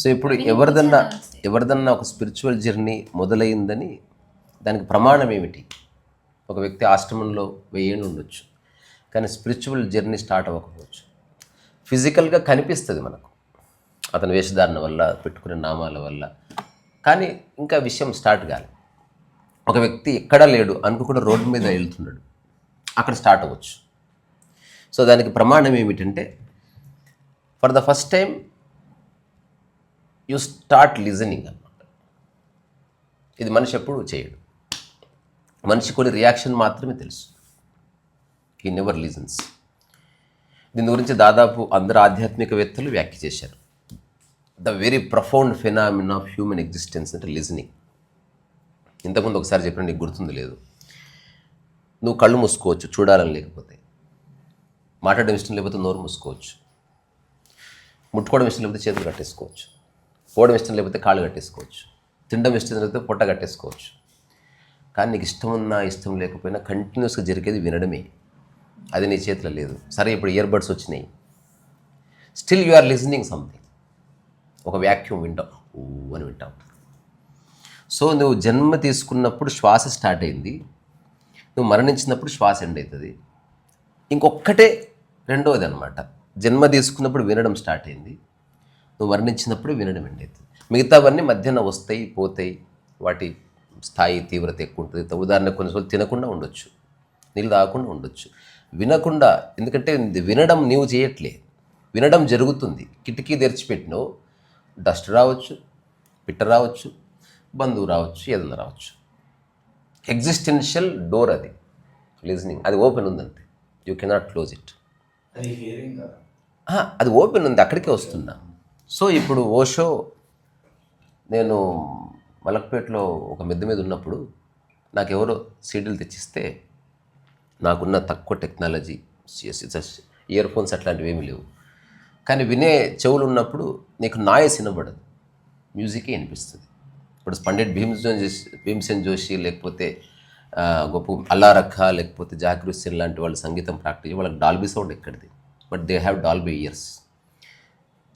So ఇప్పుడు ఎవరిదన్నా ఒక spiritual journey మొదలైందని దానికి ప్రమాణం ఏమిటి? ఒక వ్యక్తి ఆశ్రమంలో 1000 ఏళ్ళు ఉండొచ్చు, కానీ స్పిరిచువల్ జర్నీ స్టార్ట్ అవ్వకపోవచ్చు. ఫిజికల్గా కనిపిస్తుంది మనకు అతని వేషధారణ వల్ల, పెట్టుకునే నామాల వల్ల, కానీ ఇంకా విషయం స్టార్ట్ కాలేదు. ఒక వ్యక్తి ఎక్కడా లేడు అనుకోకుండా రోడ్డు మీద వెళ్తున్నాడు, అక్కడ స్టార్ట్ అవ్వచ్చు. సో దానికి ప్రమాణం ఏమిటంటే, for the first time you start listening అన్నమాట. ఇది మనిషి ఎప్పుడు చేయడు. మనిషి కొన్ని రియాక్షన్ మాత్రమే తెలుసు. He never listens. దీని గురించి దాదాపు అందరు ఆధ్యాత్మికవేత్తలు వ్యాఖ్య చేశారు. The very profound phenomenon of human existence అంటే లిజనింగ్. ఇంతకుముందు ఒకసారి చెప్పిన నీకు గుర్తుంది లేదు. నువ్వు కళ్ళు మూసుకోవచ్చు చూడాలని లేకపోతే, మాట్లాడడం ఇష్టం లేకపోతే నోరు మూసుకోవచ్చు, ముట్టుకోవడం ఇష్టం లేకపోతే చేతులు కట్టేసుకోవచ్చు, పోవడం ఇష్టం లేకపోతే కాళ్ళు కట్టేసుకోవచ్చు, తినడం ఇష్టం లేకపోతే పొట్ట కట్టేసుకోవచ్చు. కానీ నీకు ఇష్టం ఉన్నా ఇష్టం లేకపోయినా కంటిన్యూస్గా జరిగేది వినడమే. అది నీ చేతిలో లేదు. సరే ఇప్పుడు ఇయర్ బడ్స్ వచ్చినాయి, still you are listening something. ఒక వ్యాక్యూమ్ వింటాం, ఊ అని వింటాం. సో నువ్వు జన్మ తీసుకున్నప్పుడు శ్వాస స్టార్ట్ అయింది, నువ్వు మరణించినప్పుడు శ్వాస ఎండ్ అవుతుంది. ఇంకొక్కటే రెండవది అనమాట. జన్మ తీసుకున్నప్పుడు వినడం స్టార్ట్ అయింది, నువ్వు మరణించినప్పుడు వినడం ఎండ్ అవుతుంది. మిగతావన్నీ మధ్యాహ్నం వస్తాయి పోతాయి, వాటి స్థాయి తీవ్రత ఎక్కువ ఉంటుంది. ఉదాహరణకు కొన్నిసార్లు తినకుండా ఉండొచ్చు, నీళ్ళు తాగకుండా ఉండొచ్చు, వినకుండా. ఎందుకంటే వినడం నీవు చేయట్లే, వినడం జరుగుతుంది. కిటికీ తెరిచిపెట్టినో డస్ట్ రావచ్చు, పిట్ట రావచ్చు, బంధువు రావచ్చు, ఏదన్నా రావచ్చు. ఎగ్జిస్టెన్షియల్ డోర్ అది లిజనింగ్. అది ఓపెన్ ఉందంతే, యూ కెనాట్ క్లోజ్ ఇట్. అది ఓపెన్ ఉంది, అక్కడికే వస్తున్నా. సో ఇప్పుడు ఓషో, నేను మలక్పేటలో ఒక మిద్దె మీద ఉన్నప్పుడు నాకు ఎవరో సీడీలు తెచ్చిస్తే, నాకున్న తక్కువ టెక్నాలజీ, ఇయర్ ఫోన్స్ అట్లాంటివి ఏమీ లేవు, కానీ వినే చెవులు ఉన్నప్పుడు నీకు నాయిస్ వినబడదు, మ్యూజికే వినిపిస్తుంది. ఇప్పుడు పండిట్ భీమ్సేన్ జోషి లేకపోతే గొప్ప అల్లారఖా లేకపోతే జాకిర్ హుస్సేన్ లాంటి వాళ్ళు సంగీతం ప్రాక్టీస్, వాళ్ళకి డాల్బీ సౌండ్ ఎక్కడిది, but they have Dolby years.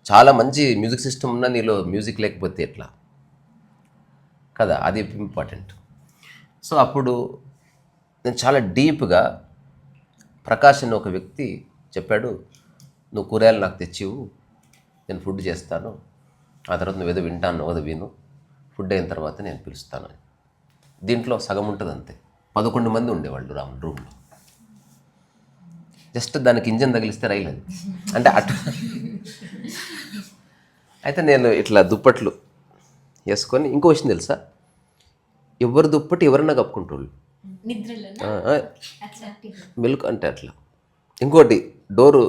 చాలా మంచి మ్యూజిక్ సిస్టమ్ ఉన్నా నీలో మ్యూజిక్ లేకపోతే ఎట్లా కదా, అది ఇంపార్టెంట్. సో అప్పుడు నేను చాలా డీప్గా, ప్రకాష్ అని ఒక వ్యక్తి చెప్పాడు, నువ్వు కూరగాయలు నాకు తెచ్చివు, నేను ఫుడ్ చేస్తాను, ఆ తర్వాత నువ్వు ఏదో వింటాను, ఏదో విను, ఫుడ్ అయిన తర్వాత నేను పిలుస్తాను అని. దీంట్లో సగం ఉంటుంది అంతే. 11 మంది ఉండేవాళ్ళు రూమ్లో. జస్ట్ దానికి ఇంజన్ తగిలిస్తే రైలు అది అంటే అటు. అయితే నేను ఇట్లా దుప్పట్లు వేసుకొని, ఇంకో విషయం తెలుసా, ఎవరు దుప్పటి ఎవరన్నా కప్పుకుంటారు మిల్క్ అంటే అట్లా. ఇంకోటి, డోరు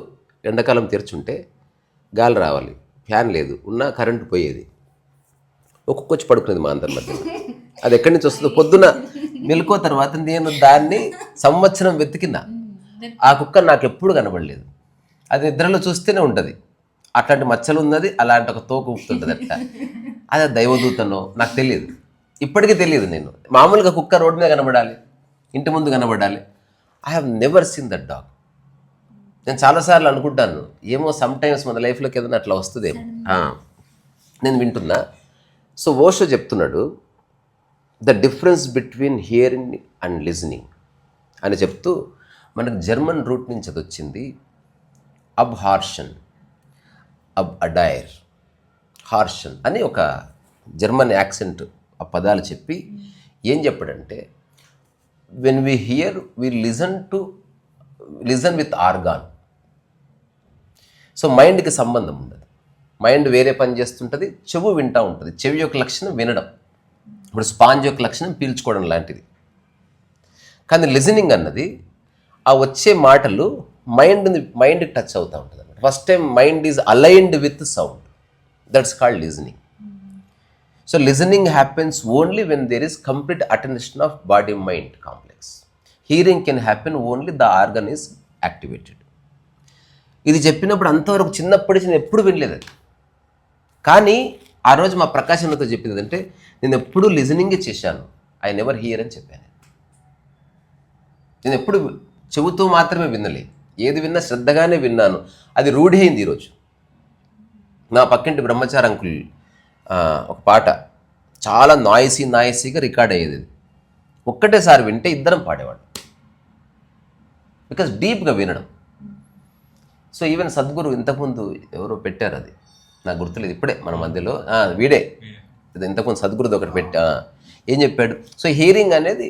ఎండాకాలం తెరుచుంటే గాలి రావాలి, ఫ్యాన్ లేదు, ఉన్నా కరెంటు పోయేది, ఒక్కొక్కచ్చి పడుకునేది మా అందరి మధ్య. అది ఎక్కడి నుంచి వస్తుందో పొద్దున మెలుకో తర్వాత నేను దాన్ని సంవత్సరం వెతికినా, ఆ కుక్క నాకు ఎప్పుడు కనబడలేదు. అది నిద్రలో చూస్తేనే ఉంటుంది, అట్లాంటి మచ్చలు ఉన్నది, అలాంటి ఒక తోక ఊపుతుంటుంది అట్లా. అది దైవదూతనో నాకు తెలియదు, ఇప్పటికీ తెలియదు. నేను మామూలుగా కుక్క రోడ్డు మీద కనబడాలి, ఇంటి ముందు కనబడాలి. I have never seen that dog. నేను చాలాసార్లు అనుకుంటాను, ఏమో సమ్ టైమ్స్ మన లైఫ్లోకి ఏదైనా అట్లా వస్తుందేమో. నేను వింటున్నా. సో ఓషో చెప్తున్నాడు, the difference between hearing and listening అని చెప్తూ, మనకు జర్మన్ రూట్ నుంచి అది వచ్చింది. అబ్ హార్షన్, అబ్ అడైర్, హార్షన్ అని ఒక జర్మన్ యాక్సెంట్ ఆ పదాలు చెప్పి ఏం చెప్పాడంటే, when we here we listen with organ. So మైండ్కి సంబంధం ఉండదు, మైండ్ వేరే పని చేస్తుంటుంది, చెవు వింటూ ఉంటుంది. చెవి యొక్క లక్షణం వినడం, ఇప్పుడు స్పాంజ్ యొక్క లక్షణం పీల్చుకోవడం లాంటిది. కానీ లిజనింగ్ అన్నది ఆ వచ్చే మాటలు మైండ్కి టచ్ అవుతూ ఉంటుంది అన్నమాట. First time mind is aligned with sound, that's called listening. So listening happens only when there is complete attention of body mind complex. Hearing can happen only the organ is activated. ఇది చెప్పినప్పుడు అంతవరకు చిన్నప్పటి నుంచి నేను ఎప్పుడు వినలేదు అది. కానీ ఆ రోజు మా ప్రకాశనతో చెప్పింది అంటే, నేను ఎప్పుడు లిజనింగే చేశాను, ఐ నెవర్ హియర్ అని చెప్పాను. నేను ఎప్పుడు చెబుతూ మాత్రమే వినలే, ఏది విన్నా శ్రద్ధగానే విన్నాను. అది రూఢి అయింది. ఈరోజు నా పక్కింటి బ్రహ్మచారి అంకుల్ ఒక పాట చాలా నాయిసీగా రికార్డ్ అయ్యేది. ఇది ఒక్కటేసారి వింటే ఇద్దరం పాడేవాడు, బికాస్ డీప్గా వినడం. సో ఈవెన్ సద్గురు ఇంతకుముందు ఎవరో పెట్టారు, అది నాకు గుర్తులేదు ఇప్పుడే మన మధ్యలో, వీడే ఇది ఇంతకుముందు సద్గురుది ఒకటి పెట్టా. ఏం చెప్పాడు? సో హియరింగ్ అనేది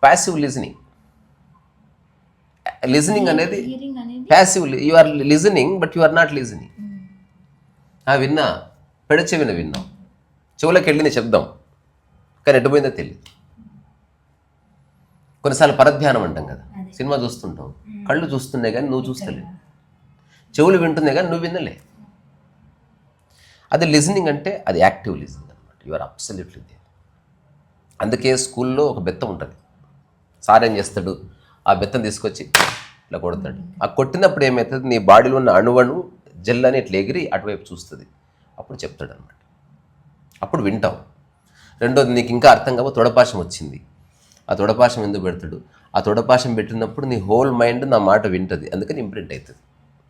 ప్యాసివ్ లిజనింగ్. లిజనింగ్ అనేది passive. You are listening but you are not listening. విన్నా, పెడచెవిన విన్నాం, చెవులకు వెళ్ళింది శబ్దం, కానీ ఎట్టుపోయిందో తెలియదు. కొన్నిసార్లు పరధ్యానం అంటాం కదా, సినిమా చూస్తుంటాం, కళ్ళు చూస్తున్నాయి కానీ నువ్వు చూస్తలేవు, చెవులు వింటున్నాయి కానీ నువ్వు వినలే. అది లిజనింగ్ అంటే అది యాక్టివ్ లిజనింగ్ అనమాట. You are absolutely there. అందుకే స్కూల్లో ఒక బెత్తం ఉంటుంది, సార్ ఏం చేస్తాడు, ఆ బెత్తం తీసుకొచ్చి ఇట్లా కొడతాడు. ఆ కొట్టినప్పుడు ఏమవుతుంది, నీ బాడీలో ఉన్న అణువణు జెల్ అని ఇట్లా ఎగిరి అటువైపు చూస్తుంది, అప్పుడు చెప్తాడు అనమాట. అప్పుడు వింటావు. రెండోది, నీకు ఇంకా అర్థం కావు, తొడపాశం వచ్చింది. ఆ తొడపాశం ఎందుకు పెడతాడు? ఆ తొడపాశం పెట్టినప్పుడు నీ హోల్ మైండ్ నా మాట వింటుంది, అందుకని ఇంప్రింట్ అవుతుంది.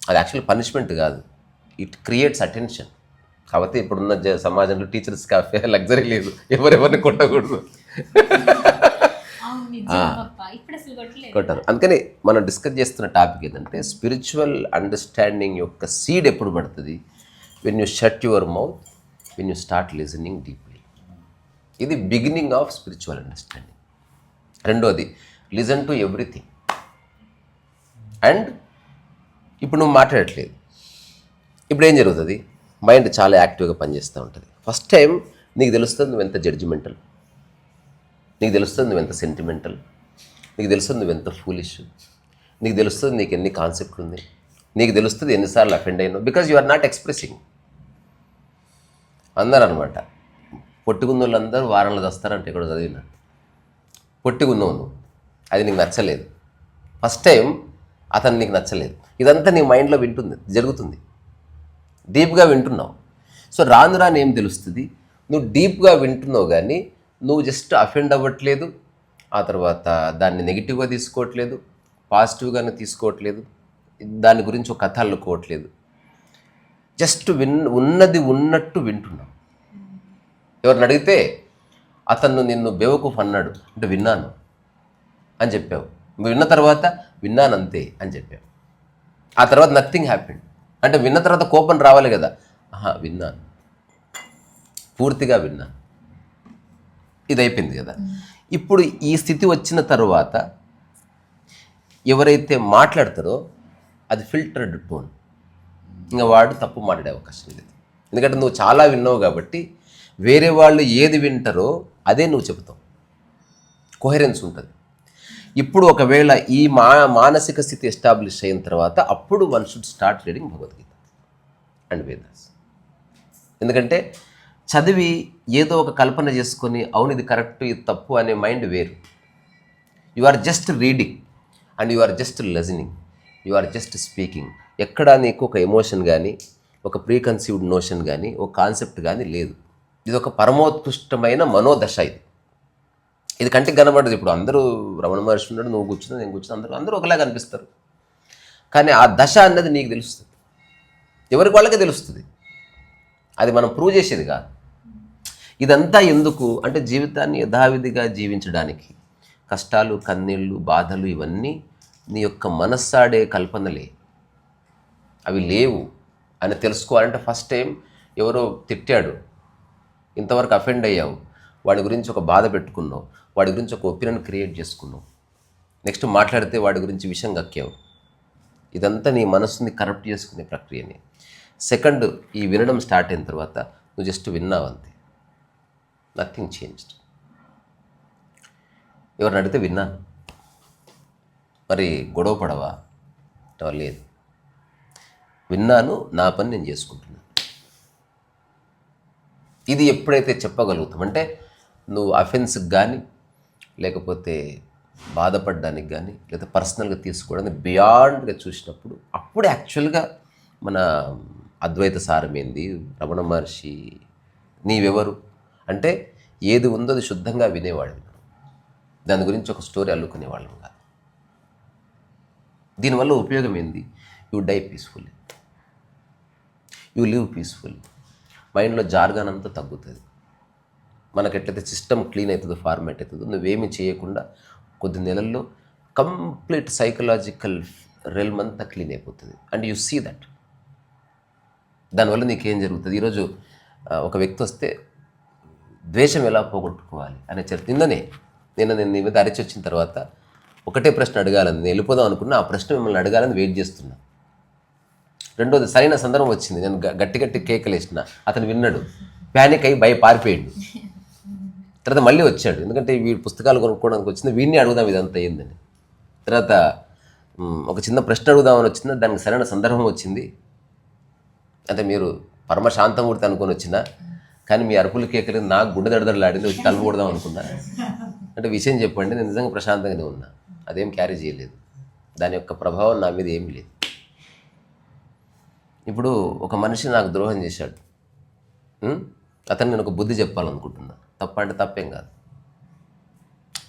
అది యాక్చువల్ పనిష్మెంట్ కాదు, ఇట్ క్రియేట్స్ అటెన్షన్. కాబట్టి ఇప్పుడున్న సమాజంలో టీచర్స్ కాఫీ లగ్జరీ లేదు, ఎవరెవరిని కొట్టకూడదు, కొట్టారు. అందుకని మనం డిస్కస్ చేస్తున్న టాపిక్ ఏంటంటే స్పిరిచువల్ అండర్స్టాండింగ్ యొక్క సీడ్ ఎప్పుడు పడుతుంది? When you shut your mouth, when you start listening deeply. ఇది బిగినింగ్ ఆఫ్ స్పిరిచువల్ అండర్స్టాండింగ్. రెండోది, లిజన్ టు ఎవ్రీథింగ్. అండ్ ఇప్పుడు నువ్వు మాట్లాడట్లేదు, ఇప్పుడు ఏం జరుగుతుంది? మైండ్ చాలా యాక్టివ్గా పనిచేస్తూ ఉంటుంది. ఫస్ట్ టైం నీకు తెలుస్తుంది నువ్వు ఎంత జడ్జిమెంటల్, నీకు తెలుస్తుంది నువ్వు ఎంత సెంటిమెంటల్, నీకు తెలుస్తుంది నువ్వు ఎంత ఫూలిష్, నీకు తెలుస్తుంది నీకు ఎన్ని కాన్సెప్ట్లు ఉంది, నీకు తెలుస్తుంది ఎన్నిసార్లు అఫెండ్ అయినావు, because you are not expressing. అందరూ అనమాట, పొట్టుకున్న వాళ్ళందరూ వారంలో వస్తారంటే ఇక్కడ చదివినా, పొట్టుకున్నావు నువ్వు, అది నీకు నచ్చలేదు. ఫస్ట్ టైం అతను నీకు నచ్చలేదు, ఇదంతా నీ మైండ్లో జరుగుతుంది, డీప్గా వింటున్నావు. సో రాను రాను ఏం తెలుస్తుంది, నువ్వు డీప్గా వింటున్నావు కానీ నువ్వు జస్ట్ అఫెండ్ అవ్వట్లేదు, ఆ తర్వాత దాన్ని నెగిటివ్గా తీసుకోవట్లేదు, పాజిటివ్గానే తీసుకోవట్లేదు, దాని గురించి ఒక కథ అల్లుకోవట్లేదు, జస్ట్ ఉన్నది ఉన్నట్టు వింటున్నావు. ఎవరిని అడిగితే అతను నిన్ను బేవకూఫ్ అన్నాడు అంటే విన్నాను అని చెప్పావు, విన్న తర్వాత విన్నాను అంతే అని చెప్పావు. ఆ తర్వాత నథింగ్ హ్యాపెండ్. అంటే విన్న తర్వాత కోపం రావాలి కదా, విన్నాను, పూర్తిగా విన్నాను, ఇది అయిపోయింది కదా. ఇప్పుడు ఈ స్థితి వచ్చిన తర్వాత ఎవరైతే మాట్లాడతారో అది ఫిల్టర్డ్ టోన్, ఇంకా వాడు తప్పు మాట్లాడే అవకాశం లేదు. ఎందుకంటే నువ్వు చాలా విన్నావు కాబట్టి వేరే వాళ్ళు ఏది వింటారో అదే నువ్వు చెబుతావు, కోహెరెన్స్ ఉంటుంది. ఇప్పుడు ఒకవేళ ఈ మానసిక స్థితి ఎస్టాబ్లిష్ అయిన తర్వాత అప్పుడు one should start reading Bhagavad Gita and Vedas. ఎందుకంటే చదివి ఏదో ఒక కల్పన చేసుకొని అవును ఇది కరెక్ట్ ఇది తప్పు అనే మైండ్ వేరు. You are just reading and you are just listening, you are just speaking. ఎక్కడా నీకు ఒక ఎమోషన్ కానీ ఒక ప్రీకన్సీవ్డ్ నోషన్ కానీ ఒక కాన్సెప్ట్ కానీ లేదు. ఇది ఒక పరమోత్కృష్టమైన మనోదశ. ఇది కంటికి కనబడదు. ఇప్పుడు అందరూ రమణ మహర్షి ఉన్నాడు, నువ్వు కూర్చున్నా, నేను కూర్చున్నా, అందరూ ఒకలాగా అనిపిస్తారు. కానీ ఆ దశ అన్నది నీకు తెలుస్తుంది, ఎవరికి వాళ్ళకే తెలుస్తుంది. అది మనం ప్రూవ్ చేసేది కాదు. ఇదంతా ఎందుకు అంటే జీవితాన్ని యథావిధిగా జీవించడానికి. కష్టాలు, కన్నీళ్ళు, బాధలు ఇవన్నీ నీ యొక్క మనస్సాడే కల్పనలే, అవి లేవు అని తెలుసుకోవాలంటే ఫస్ట్ టైం ఎవరో తిట్టాడు, ఇంతవరకు అఫెండ్ అయ్యావు, వాడి గురించి ఒక బాధ పెట్టుకున్నావు, వాడి గురించి ఒక ఒపీనియన్ క్రియేట్ చేసుకున్నావు, నెక్స్ట్ మాట్లాడితే వాడి గురించి విషయం కక్కావు. ఇదంతా నీ మనసుని కరప్ట్ చేసుకునే ప్రక్రియని. సెకండ్, ఈ వినడం స్టార్ట్ అయిన తర్వాత నువ్వు జస్ట్ విన్నావు అంతే, నథింగ్ చేంజ్డ్. ఎవరిని అడిగితే విన్నాను, మరి గొడవ పడవా? లేదు, విన్నాను, నా పని నేను చేసుకుంటున్నాను. ఇది ఎప్పుడైతే చెప్పగలుగుతాం అంటే నువ్వు అఫెన్స్కి కానీ లేకపోతే బాధపడడానికి కానీ లేదా పర్సనల్గా తీసుకోవడానికి బియాండ్గా చూసినప్పుడు అప్పుడు యాక్చువల్గా మన అద్వైత సారం ఏంది, రమణ మహర్షి నీవెవరు అంటే ఏది ఉందో అది శుద్ధంగా వినేవాళ్ళు, దాని గురించి ఒక స్టోరీ అల్లుకునేవాళ్ళం కాదు. దీనివల్ల ఉపయోగం ఏంది? You die peacefully, you live peacefully. మైండ్లో జార్గాన్ అంతా తగ్గుతుంది. మనకు ఎట్లయితే సిస్టమ్ క్లీన్ అవుతుందో, ఫార్మాట్ అవుతుందో, నువ్వేమీ చేయకుండా కొద్ది నెలల్లో కంప్లీట్ సైకలాజికల్ రెల్మ్ అంతా క్లీన్ అయిపోతుంది. And you see that. దానివల్ల నీకేం జరుగుతుంది? ఈరోజు ఒక వ్యక్తి వస్తే ద్వేషం ఎలా పోగొట్టుకోవాలి అనే చర్చ నేను నీ మీద అరిచి వచ్చిన తర్వాత ఒకటే ప్రశ్న అడగాలని, నేను వెళ్ళిపోదాం అనుకున్నా, ఆ ప్రశ్న మిమ్మల్ని అడగాలని వెయిట్ చేస్తున్నా. రెండోది, సరైన సందర్భం వచ్చింది, నేను గట్టి కేకలు వేసిన, అతను విన్నాడు, ప్యానిక్ అయ్యి పారిపోయాడు. తర్వాత మళ్ళీ వచ్చాడు, ఎందుకంటే వీడు పుస్తకాలు కొనుక్కోవడానికి వచ్చింది, వీడిని అడుగుదాం ఇదంతా ఏందని. తర్వాత ఒక చిన్న ప్రశ్న అడుగుదామని వచ్చింది, దానికి సరైన సందర్భం వచ్చింది. అంటే మీరు పరమశాంతమూర్తి అనుకొని వచ్చినా, కానీ మీ అరుపులు కేకలు నాకు గుండె దడదడలాడింది, వచ్చి తలుపు కొడదాం అనుకున్నా. అంటే విషయం చెప్పండి, నేను నిజంగా ప్రశాంతంగానే ఉన్నా, అదేం క్యారీ చేయలేదు, దాని యొక్క ప్రభావం నా మీద ఏమీ లేదు. ఇప్పుడు ఒక మనిషి నాకు ద్రోహం చేశాడు, అతను నేను ఒక బుద్ధి చెప్పాలనుకుంటున్నా. తప్ప అంటే తప్పేం కాదు,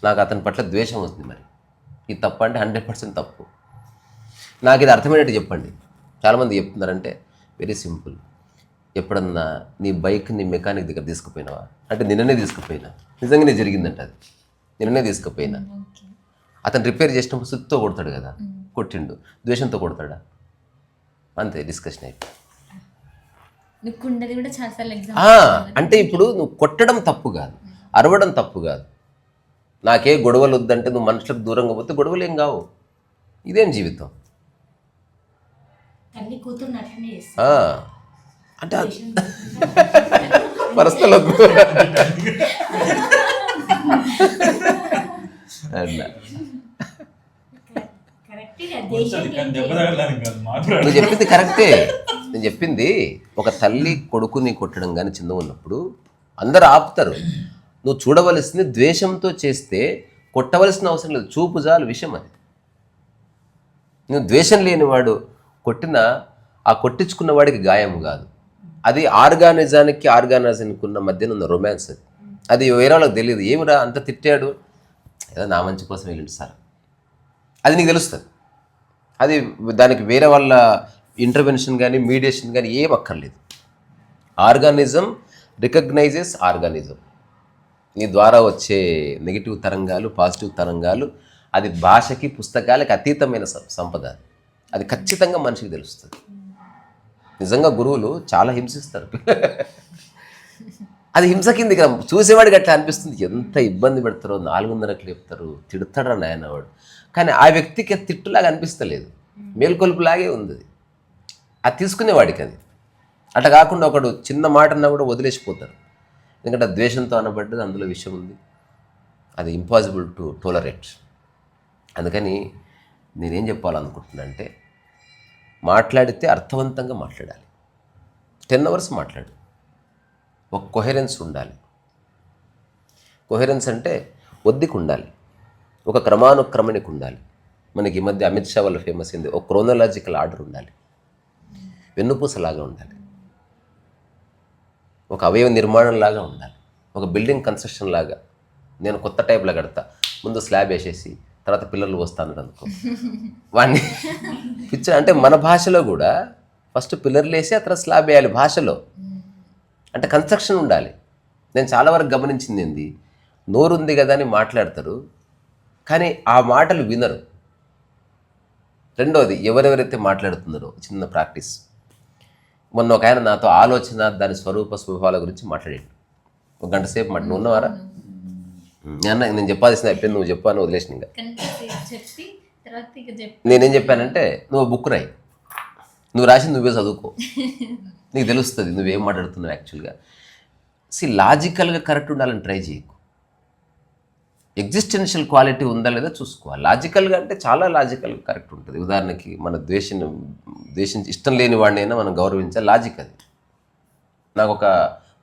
నాకు అతని పట్ల ద్వేషం వస్తుంది. మరి ఇది తప్ప అంటే 100% తప్పు. నాకు ఇది అర్థమయ్యేట్టు చెప్పండి. చాలామంది చెప్తున్నారంటే వెరీ సింపుల్. ఎప్పుడన్నా నీ బైక్ని మెకానిక్ దగ్గర తీసుకుపోయినావా అంటే నిన్ననే తీసుకుపోయినా, నిజంగానే జరిగిందంట, అది నిన్ననే తీసుకుపోయినా. అతను రిపేర్ చేసినప్పుడు సుత్తో కొడతాడు కదా, కొట్టిండు, ద్వేషంతో కొడతాడా? అంతే, డిస్కషన్ అయిపోయింది. అంటే ఇప్పుడు నువ్వు కొట్టడం తప్పు కాదు, అరవడం తప్పు కాదు. నాకే గొడవలు వద్దంటే నువ్వు మనుషులకు దూరంగా పోతే గొడవలు ఏం కావు. ఇదేం జీవితం అంటే పర్సనల్ నువ్వు చెప్పింది కరెక్టే. నేను చెప్పింది, ఒక తల్లి కొడుకుని కొట్టడం కానీ చిన్నగా ఉన్నప్పుడు అందరు ఆపుతారు. నువ్వు చూడవలసింది ద్వేషంతో చేస్తే కొట్టవలసిన అవసరం లేదు, చూపు చాలు విషయం. అది నువ్వు ద్వేషం లేనివాడు కొట్టినా ఆ కొట్టించుకున్న వాడికి గాయం కాదు. అది ఆర్గానిజానికి ఉన్న మధ్యన ఉన్న రొమాన్స్. అది వేరే వాళ్ళకి తెలియదు. ఏమిరా అంత తిట్టాడు, ఏదో నా మంచి కోసం వెళ్ళింది సార్, అది నీకు తెలుస్తుంది. అది దానికి వేరే వాళ్ళ ఇంటర్వెన్షన్ కానీ మీడియేషన్ కానీ ఏం అక్కర్లేదు. Organism recognises organism. నీ ద్వారా వచ్చే నెగిటివ్ తరంగాలు, పాజిటివ్ తరంగాలు, అది భాషకి పుస్తకాలకి అతీతమైన సంపద. అది ఖచ్చితంగా మనిషికి తెలుస్తుంది. నిజంగా గురువులు చాలా హింసిస్తారు. అది హింస కింది కదా, చూసేవాడికి అట్లా అనిపిస్తుంది. ఎంత ఇబ్బంది పెడతారో, 400కి లేపుతారు, తిడతాడా నాయన వాడు. కానీ ఆ వ్యక్తికి తిట్టులాగా అనిపిస్తలేదు, మేల్కొల్పులాగే ఉంది. అది తీసుకునేవాడికి అది. అట్లా కాకుండా ఒకడు చిన్న మాట అన్నా కూడా వదిలేసిపోతారు. ఎందుకంటే ద్వేషంతో అనబడ్డది, అందులో విషయం ఉంది, అది ఇంపాసిబుల్ టు టోలరేట్. అందుకని నేనేం చెప్పాలనుకుంటున్నా అంటే, మాట్లాడితే అర్థవంతంగా మాట్లాడాలి. 10 hours మాట్లాడు. ఒక కొహెరెన్స్ ఉండాలి. కొహెరెన్స్ అంటే ఒద్దికి ఉండాలి, ఒక క్రమానుక్రమణికి ఉండాలి. మనకి ఈ మధ్య అమిత్ షా వల్ల ఫేమస్ అయింది, ఒక క్రోనలాజికల్ ఆర్డర్ ఉండాలి, వెన్నుపూసలాగా ఉండాలి, ఒక అవయవ నిర్మాణం లాగా ఉండాలి, ఒక బిల్డింగ్ కన్స్ట్రక్షన్ లాగా. నేను కొత్త టైప్లో కడతా, ముందు స్లాబ్ వేసేసి తర్వాత పిల్లలు వస్తాను అనుకో, వాడిని పిక్చర్. అంటే మన భాషలో కూడా ఫస్ట్ పిల్లర్లు వేసి ఆ తర్వాత స్లాబ్ వేయాలి భాషలో. అంటే కన్స్ట్రక్షన్ ఉండాలి. నేను చాలా వరకు గమనించింది ఏంది, నోరుంది కదా అని మాట్లాడతారు, కానీ ఆ మాటలు వినరు. రెండోది, ఎవరెవరైతే మాట్లాడుతున్నారో, చిన్న ప్రాక్టీస్. మొన్న ఒక ఆయన నాతో ఆలోచన, దాని స్వరూప స్వభావాల గురించి మాట్లాడాడు. 1 గంట సేపు నువ్వు ఉన్నవారా? నేను చెప్పాల్సింది అయిపోయింది, నువ్వు చెప్పాను వదిలేసిన. ఇంకా నేనేం చెప్పానంటే, నువ్వు బుక్ రాయి, నువ్వు రాసి నువ్వే చదువుకో, నీకు తెలుస్తుంది నువ్వేం మాట్లాడుతున్నావు యాక్చువల్గా. లాజికల్గా కరెక్ట్ ఉండాలని ట్రై చేయకు. ఎగ్జిస్టెన్షియల్ క్వాలిటీ ఉందా లేదా చూసుకోవాలి. లాజికల్గా అంటే చాలా లాజికల్గా కరెక్ట్ ఉంటుంది. ఉదాహరణకి మన ద్వేషించి ఇష్టం లేని వాడినైనా మనం గౌరవించాలి, లాజిక్ అది. నాకు ఒక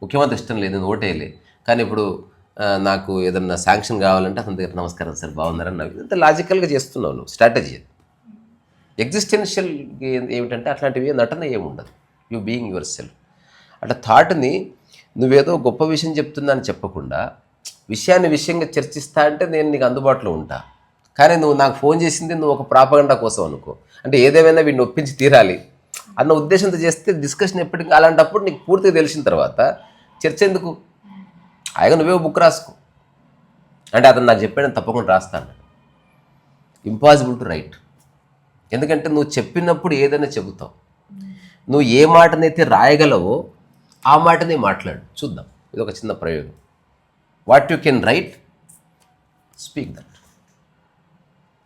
ముఖ్యమంత్రి ఇష్టం లేదు, నేను ఓటేయలే, కానీ ఇప్పుడు నాకు ఏదన్నా శాంక్షన్ కావాలంటే అతని దగ్గర నమస్కారం సార్ బాగున్నారని నాకు ఇంత లాజికల్గా చేస్తున్నావు నువ్వు, స్ట్రాటజీ. ఎగ్జిస్టెన్షియల్ ఏమిటంటే అట్లాంటివి నటన ఏముండదు, యూ బీయింగ్ యువర్ సెల్ఫ్. అట్లా థాట్ని నువ్వేదో గొప్ప విషయం చెప్తున్నా అని చెప్పకుండా, విషయంగా చర్చిస్తా అంటే నేను నీకు అందుబాటులో ఉంటా. కానీ నువ్వు నాకు ఫోన్ చేసింది నువ్వు ఒక ప్రాపగండా కోసం అనుకో, అంటే ఏదేమైనా వీడిని ఒప్పించి తీరాలి, అన్న ఉద్దేశంతో చేస్తే డిస్కషన్ ఎప్పటికీ అలాంటప్పుడు నీకు పూర్తిగా తెలిసిన తర్వాత చర్చ ఎందుకు? ఆయన నువ్వే బుక్ రాసుకో అంటే అతను నాకు చెప్పాడని తప్పకుండా రాస్తాను. Impossible to right. ఎందుకంటే నువ్వు చెప్పినప్పుడు ఏదైనా చెబుతావు. నువ్వు ఏ మాటనైతే రాయగలవో ఆ మాటనే మాట్లాడు. చూద్దాం, ఇది ఒక చిన్న ప్రయోగం. What you can write, speak that.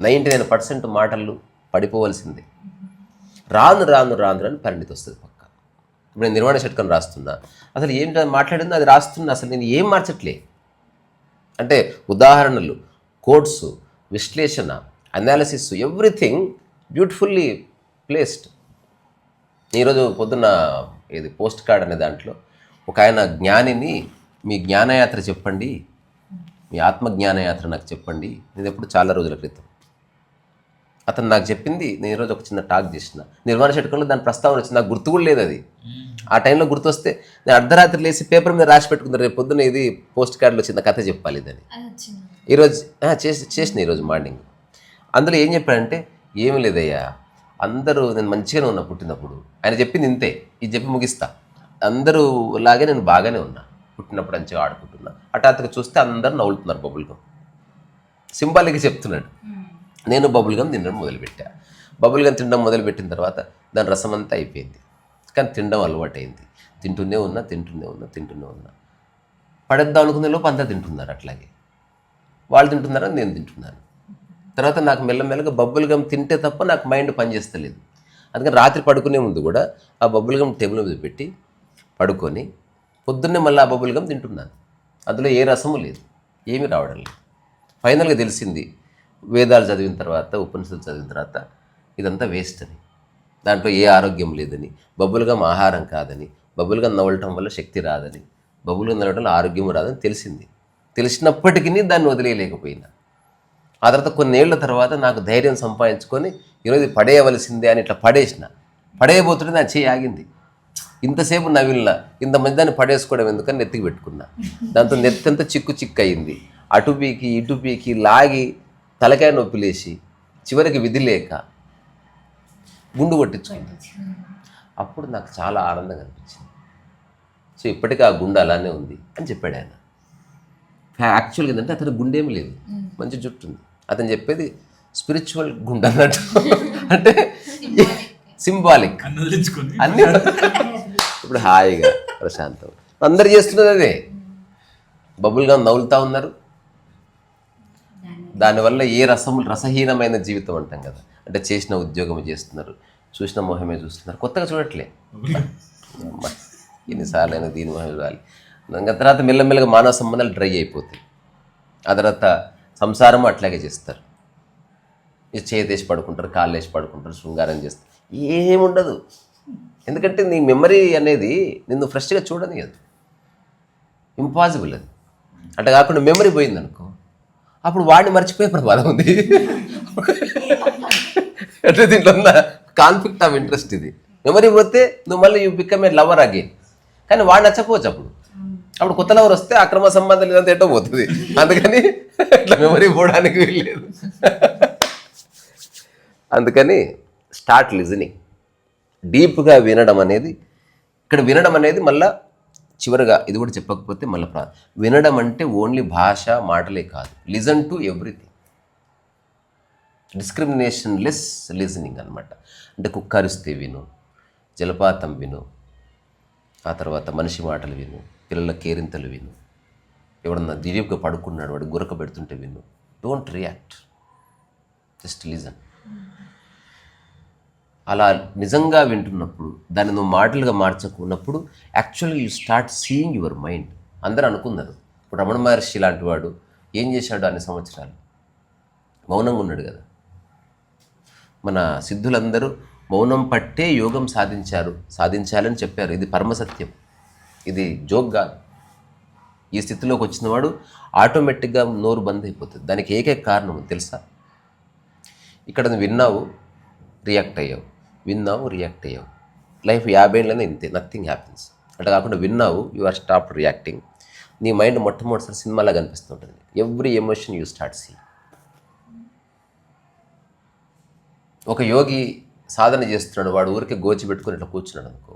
99% మాటలు పడిపోవలసిందే. రాను రాను రాను రాను పరిణితి వస్తుంది పక్క. ఇప్పుడు నేను నిర్మాణ షట్కం రాస్తున్నా, అసలు ఏం మాట్లాడిందో అది రాస్తున్నా, అసలు నేను ఏం మార్చట్లే. అంటే ఉదాహరణలు, కోడ్స్, విశ్లేషణ, అనాలిసిస్, ఎవ్రీథింగ్ బ్యూటిఫుల్లీ ప్లేస్డ్. ఈరోజు పొద్దున్న ఇది పోస్ట్ కార్డ్ అనే దాంట్లో ఒక ఆయన జ్ఞానిని, మీ జ్ఞానయాత్ర చెప్పండి, మీ ఆత్మజ్ఞానయాత్ర నాకు చెప్పండి. నేను ఎప్పుడు చాలా రోజుల క్రితం అతను నాకు చెప్పింది. నేను ఈరోజు ఒక చిన్న టాక్ చేసిన నిర్మాణ షట్కంలో దాని ప్రస్తావన వచ్చింది. నాకు గుర్తు కూడా లేదు అది. ఆ టైంలో గుర్తొస్తే నేను అర్ధరాత్రి లేసి పేపర్ మీద రాసి పెట్టుకున్నాను, రేపు పొద్దున్న ఇది పోస్ట్ కార్డులో చిన్న కథ చెప్పాలి ఇదని. ఈరోజు చేసిన ఈరోజు మార్నింగ్. అందులో ఏం చెప్పాడంటే, ఏమి లేదయ్యా, అందరూ నేను మంచిగానే ఉన్నా పుట్టినప్పుడు. ఆయన చెప్పింది ఇంతే, ఇది చెప్పి ముగిస్తా. అందరూ లాగే నేను బాగానే ఉన్నా, పుట్టినప్పుడు మంచిగా ఆడుకుంటున్నా. హఠాత్తుగా చూస్తే అందరూ నవ్వులుతున్నారు. బబుల్గమ్ సింబాలిక్గా చెప్తున్నాడు. నేను బబుల్గమ్ తినడం మొదలుపెట్టా. బబుల్గమ్ తినడం మొదలుపెట్టిన తర్వాత దాని రసం అంతా అయిపోయింది, కానీ తినడం అలవాటైంది. తింటూనే ఉన్నా. పడేద్దాం అనుకునే లోపు అంతా తింటున్నారు. అట్లాగే వాళ్ళు తింటున్నారని నేను తింటున్నాను. తర్వాత నాకు మెల్లమెల్లగా బబుల్గమ్ తింటే తప్ప నాకు మైండ్ పనిచేస్తలేదు. అందుకని రాత్రి పడుకునే ముందు కూడా ఆ బబుల్గమ్ టేబుల్ మీద పెట్టి పడుకొని పొద్దున్నే మళ్ళీ ఆ బబుల్గమ్ తింటున్నాను. అందులో ఏ రసము లేదు, ఏమీ రావడం లేదు. ఫైనల్గా తెలిసింది, వేదాలు చదివిన తర్వాత, ఉపనిషత్తులు చదివిన తర్వాత, ఇదంతా వేస్ట్ అని, దాంట్లో ఏ ఆరోగ్యం లేదని, బబుల్గమ్ ఆహారం కాదని, బబుల్గమ్ నవ్వటం వల్ల శక్తి రాదని, బబుల్గమ్ నవ్వటం వల్ల ఆరోగ్యం రాదని తెలిసింది. తెలిసినప్పటికీ దాన్ని వదిలేయలేకపోయినా. ఆ తర్వాత కొన్నేళ్ల తర్వాత నాకు ధైర్యం సంపాదించుకొని ఈరోజు పడేయవలసిందే అని ఇట్లా పడేసిన. పడేయబోతుంటే నా చేయి ఆగింది. ఇంతసేపు నవిలిన, ఇంతమంది దాన్ని పడేసుకోవడం ఎందుకని నెత్తికి పెట్టుకున్నా. దాంతో నెత్తంతా చిక్కు అయింది. అటు పీకి ఇటు పీకి లాగి తలకాయ నొప్పి లేచి చివరికి విధి లేక గుండు కొట్టించుకున్నా. అప్పుడు నాకు చాలా ఆనందంగా అనిపించింది. సో ఇప్పటికీ ఆ గుండె అలానే ఉంది అని చెప్పాడు ఆయన. యాక్చువల్గా ఏంటంటే అతని గుండె ఏమి లేదు, మంచి జుట్టు ఉంది. అతను చెప్పేది స్పిరిచువల్ గుండె అన్నట్టు, అంటే సింబాలిక్ అన్నీ. ఇప్పుడు హాయిగా ప్రశాంతం అందరు చేస్తున్నది అదే. బబుల్గా నవ్వులుతూ ఉన్నారు. దానివల్ల ఏ రసహీనమైన జీవితం అంటాం కదా, అంటే చేసిన ఉద్యోగం చేస్తున్నారు, చూసిన మొహమే చూస్తున్నారు, కొత్తగా చూడట్లే. ఎన్నిసార్లు అయినా దీని మొహమే చూడాలి. ఇంకా తర్వాత మెల్లమెల్లగా మానవ సంబంధాలు డ్రై అయిపోతాయి. ఆ తర్వాత సంసారము అట్లాగే చేస్తారు. చేతేసి పడుకుంటారు, కాళ్ళు వేసి పడుకుంటారు, శృంగారం చేస్తారు, ఏముండదు. ఎందుకంటే నీ మెమరీ అనేది నిన్ను ఫ్రెష్గా చూడని అది ఇంపాసిబుల్. అది అట్లా కాకుండా మెమరీ పోయిందనుకో, అప్పుడు వాడిని మర్చిపోయే ప్రమాదం ఉంది. అంటే దీంట్లో ఉన్న కాన్ఫ్లిక్ట్ ఆఫ్ ఇంట్రెస్ట్ ఇది. మెమరీ పోతే నువ్వు మళ్ళీ you become a lover again. కానీ వాడు నచ్చపోవచ్చు. అప్పుడు కొత్త లవర్ వస్తే అక్రమ సంబంధం లేదంతా ఎటో పోతుంది. అందుకని ఇట్లా మెమరీ పోవడానికి వీల్లేదు. అందుకని స్టార్ట్ లిజనింగ్, డీప్గా వినడం అనేది. ఇక్కడ వినడం అనేది మళ్ళీ చివరిగా ఇది కూడా చెప్పకపోతే మళ్ళీ వినడం అంటే ఓన్లీ భాష మాటలే కాదు, listen to everything, discrimination less listening అనమాట. అంటే కుక్కరిస్తే విను, జలపాతం విను, ఆ తర్వాత మనిషి మాటలు విను, పిల్లల కేరింతలు విను, ఎవడన్నా దివ్యంగా పడుకున్నాడు వాడు గురక పెడుతుంటే విను. Don't react, just listen. అలా నిజంగా వింటున్నప్పుడు దాన్ని నువ్వు మాటలుగా మార్చుకున్నప్పుడు యాక్చువల్గా you start seeing your mind. అందరూ అనుకున్నారు, ఇప్పుడు రమణ మహర్షి లాంటి వాడు ఏం చేశాడు అన్ని సంవత్సరాలు? మౌనంగా ఉన్నాడు కదా. మన సిద్ధులందరూ మౌనం పట్టే యోగం సాధించాలని చెప్పారు. ఇది పరమసత్యం, ఇది జోక్ కాదు. ఈ స్థితిలోకి వచ్చిన వాడు ఆటోమేటిక్గా నోరు బంద్ అయిపోతుంది. దానికి ఏకైక కారణం తెలుసా? ఇక్కడ నువ్వు విన్నావు, రియాక్ట్ అయ్యావు, విన్నావు, రియాక్ట్ అయ్యావు. లైఫ్ 50 ఏళ్ళనే ఇంతే, నథింగ్ హ్యాపెన్స్. అట్లా కాకుండా విన్నావు, యు ఆర్ స్టాప్ రియాక్టింగ్. నీ మైండ్ మొట్టమొదటిసారి సినిమాలాగా అనిపిస్తుంటుంది. Every emotion you start see. ఒక యోగి సాధన చేస్తున్నాడు, వాడు ఊరికే గోచి పెట్టుకుని ఇట్లా కూర్చున్నాడు అనుకో,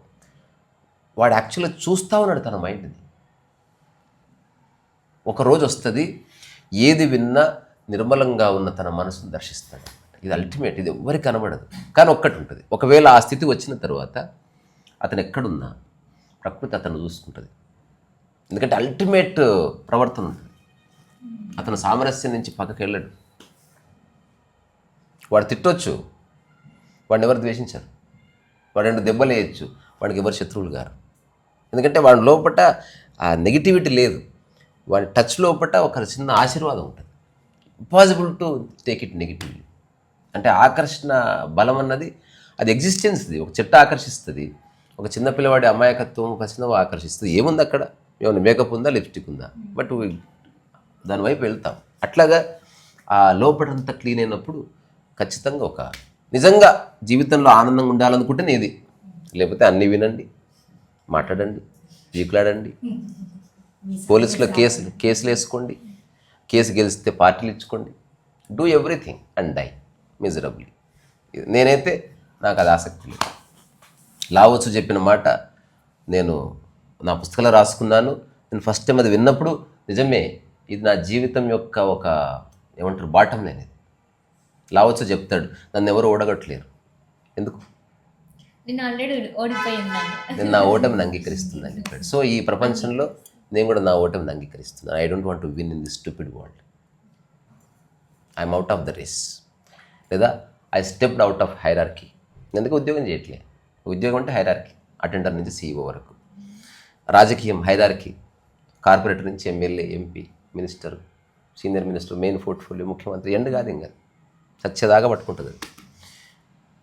వాడు యాక్చువల్గా చూస్తూ ఉన్నాడు తన మైండ్ని. ఒకరోజు వస్తుంది, ఏది విన్నా నిర్మలంగా ఉన్న తన మనసును దర్శిస్తాడు. ఇది అల్టిమేట్, ఇది ఎవ్వరికి కనబడదు. కానీ ఒక్కటి ఉంటుంది, ఒకవేళ ఆ స్థితి వచ్చిన తర్వాత అతను ఎక్కడున్నా ప్రకృతి అతను చూసుకుంటుంది. ఎందుకంటే అల్టిమేట్ ప్రవర్తన ఉంటుంది. అతను సామరస్యం నుంచి పక్కకి వెళ్ళడు. వాడు తిట్టొచ్చు, వాడిని ఎవరు ద్వేషించరు, వాడు 2 దెబ్బలు వేయచ్చు, వాడికి ఎవరు శత్రువులు గారు. ఎందుకంటే వాడి లోపట ఆ నెగిటివిటీ లేదు, వాడి టచ్ లోపట ఒక చిన్న ఆశీర్వాదం ఉంటుంది. Impossible to take it negatively. అంటే ఆకర్షణ బలం అన్నది అది ఎగ్జిస్టెన్స్ది. ఒక చెట్టు ఆకర్షిస్తుంది, ఒక చిన్న పిల్లవాడి అమాయకత్వం ఖచ్చితంగా ఆకర్షిస్తుంది. ఏముంది అక్కడ? ఏమన్నా మేకప్ ఉందా, లిప్స్టిక్ ఉందా, బట్ దానివైపు వెళ్తాం. అట్లాగా ఆ లోపలంతా క్లీన్ అయినప్పుడు ఖచ్చితంగా ఒక నిజంగా జీవితంలో ఆనందంగా ఉండాలనుకుంటే నేది. లేకపోతే అన్నీ వినండి, మాట్లాడండి, జీకులాడండి, పోలీసులో కేసులు వేసుకోండి, కేసు గెలిస్తే పార్టీలు ఇచ్చుకోండి, do everything and die miserably. నేనైతే నాకు అది ఆసక్తి లేదు. లావోత్సు చెప్పిన మాట నేను నా పుస్తకంలో రాసుకున్నాను. నేను ఫస్ట్ టైం అది విన్నప్పుడు నిజమే, ఇది నా జీవితం యొక్క ఒక ఏమంటారు బాటం లైన్. ఇది లావోత్సు చెప్తాడు, నన్ను ఎవరు ఓడగట్టలేరు. ఎందుకు? నేను నా ఓటమిని అంగీకరిస్తుందని చెప్పాడు. సో ఈ ప్రపంచంలో నేను కూడా నా ఓటమిని అంగీకరిస్తున్నాను. I don't want to win in this stupid world. I'm out of the race. లేదా I stepped out of hierarchy. ఎందుకు ఉద్యోగం చేయట్లే? ఉద్యోగం అంటే హైరార్కీ, అటెండర్ నుంచి CEO వరకు. రాజకీయం హైరార్కీ, కార్పొరేటర్ నుంచి MLA, MP, minister, senior minister, main portfolio, ముఖ్యమంత్రి, ఎండ్ కాదు ఇంకా సత్యదాగా పట్టుకుంటుంది.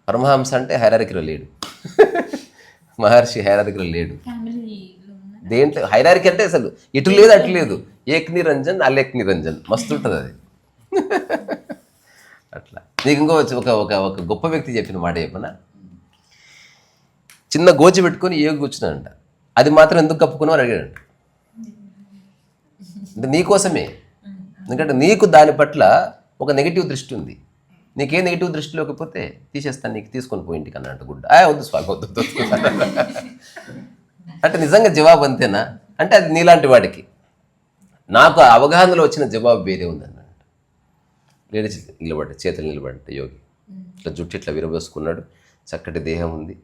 పరమహంస అంటే హైరార్కీలో లేడు, మహర్షి హైరార్కీలో లేడు. దేంట్లో హైరార్కీ అంటే అసలు ఇటు లేదు అటు లేదు, ఏక్ నిరంజన్ అలేక్ నిరంజన్, మస్తు ఉంటుంది అది. అట్లా నీకు ఇంకో ఒక గొప్ప వ్యక్తి చెప్పిన మాట చెప్పనా, చిన్న గోచి పెట్టుకొని ఏగు కూర్చున్నాడంట, అది మాత్రం ఎందుకు కప్పుకున్నావు అని అడిగాడంట. అంటే నీకోసమే, ఎందుకంటే నీకు దాని పట్ల ఒక నెగిటివ్ దృష్టి ఉంది. నీకే నెగిటివ్ దృష్టి లేకపోతే తీసేస్తాను, నీకు తీసుకొని పోయి ఇంటికి అన్నట్టు గుడ్డ వద్దు స్వామి వద్దు. అంటే నిజంగా జవాబు అంతేనా అంటే అది నీలాంటి వాడికి. నాకు అవగాహనలో వచ్చిన జవాబు వేరే ఉందన్నట్టు. లేడీ నిలబడ్డ, చేతులు నిలబడ్డ యోగి ఇట్లా జుట్టు ఇట్లా విరబోసుకున్నాడు, చక్కటి దేహం ఉంది,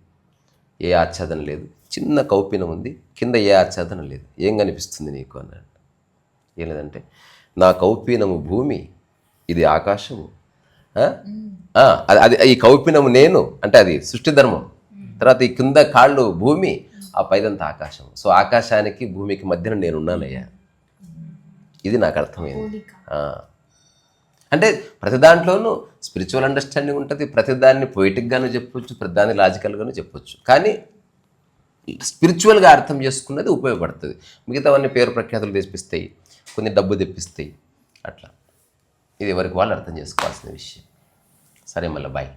ఏ ఆచ్ఛాదన లేదు, చిన్న కౌపీనం ఉంది, కింద ఏ ఆచ్ఛాదన లేదు, ఏం కనిపిస్తుంది నీకు అన్నాడు. ఏం లేదంటే నా కౌపీనము భూమి, ఇది ఆకాశము, అది ఈ కౌపీనము నేను, అంటే అది సృష్టి ధర్మం. తర్వాత ఈ కింద కాళ్ళు భూమి, ఆ పైదంతా ఆకాశం. సో ఆకాశానికి భూమికి మధ్యన నేను ఉన్నానయ్యా. ఇది నాకు అర్థమైంది. అంటే ప్రతి దాంట్లోనూ స్పిరిచువల్ అండర్స్టాండింగ్ ఉంటుంది, ప్రతిదాన్ని పొయిటిక్గాను చెప్పొచ్చు, ప్రతిదాన్ని లాజికల్గాను చెప్పొచ్చు. కానీ స్పిరిచువల్గా అర్థం చేసుకున్నది ఉపయోగపడుతుంది. మిగతావన్నీ పేరు ప్రఖ్యాతులు తెప్పిస్తాయి, కొన్ని డబ్బు తెప్పిస్తాయి. అట్లా ఇది ఎవరికి వాళ్ళు అర్థం చేసుకోవాల్సిన విషయం. సరే మళ్ళీ బాయ్.